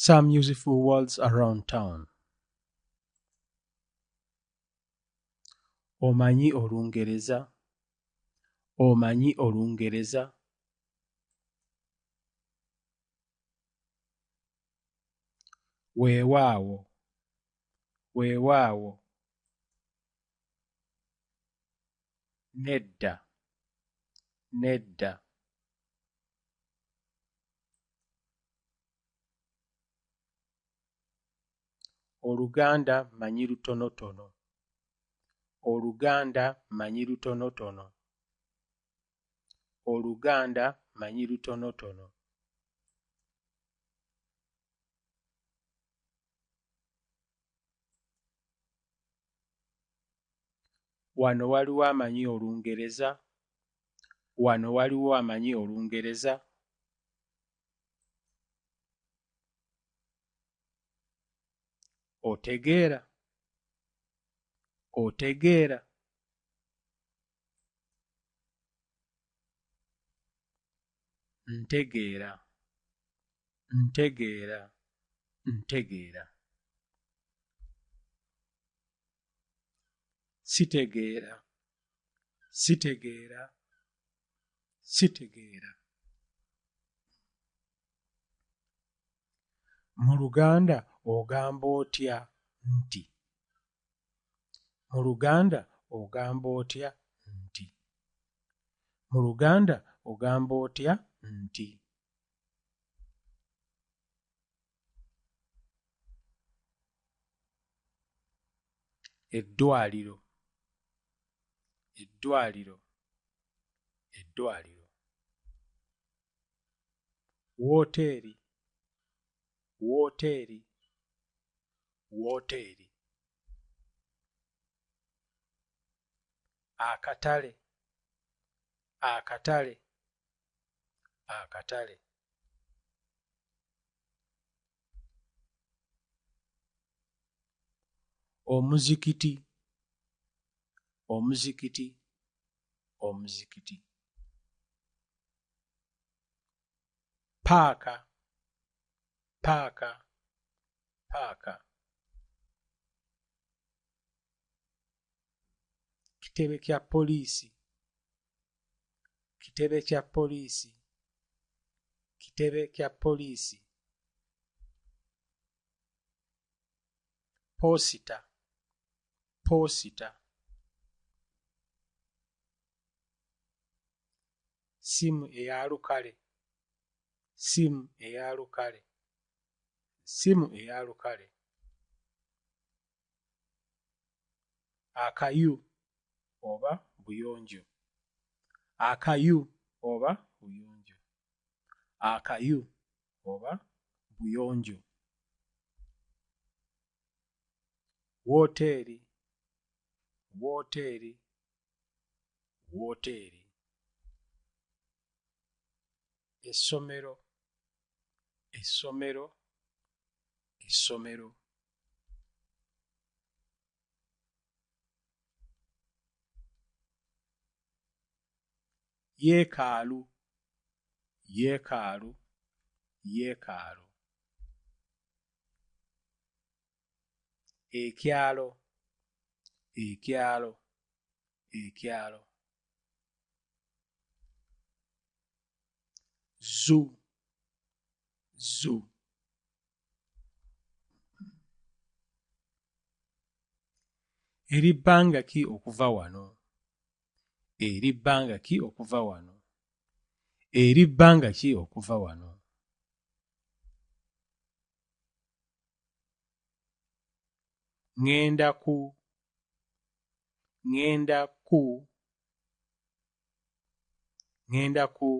Some useful words around town. Omanyi Olungereza? Omanyi Olungereza? Weewaawo, weewaawo. Nedda, nedda. Oluganda mmanyi lutonotono. Oluganda mmanyi lutonotono. Oluganda mmanyi lutonotono. Wano waliwo amanyi Olungereza? Wano waliwo amanyi Olungereza? Otegeera? Otegeera? Ntegeera, ntegeera, ntegeera. Sitegeera, sitegeera, sitegeera. Mu Luganda ogamba otya nti? Mu Luganda ogamba otya nti? Mu Luganda ogamba otya nti? Eddwaliro, eddwaliro, eddwaliro. Wooteeri, wooteeri, wooteeri. Akatale, akatale, akatale. Omuzikiti, omuzikiti, omuzikiti. Paaka, paaka, paaka. Kitebe kya poliisi, kitebe kya poliisi, kitebe kya poliisi. Poosita, poosita. Ssimu eyalukale, ssimu eyalukale, ssimu eyalukale. Akayu oba buyonjo, akayu oba buyonjo, akayu oba buyonjo. Wooteeri, wooteeri, wooteeri. Essomero, essomero, essomero. Yeekaalu, yeekaalu, yeekaalu. Ekyalo, ekyalo, ekyalo. Zoo, zoo. Eri bbanga ki okuva wano? Eri bbanga ki okuva wano? Eri bbanga ki okuva wano? Ŋŋenda ku, ŋŋenda ku, ŋŋenda ku.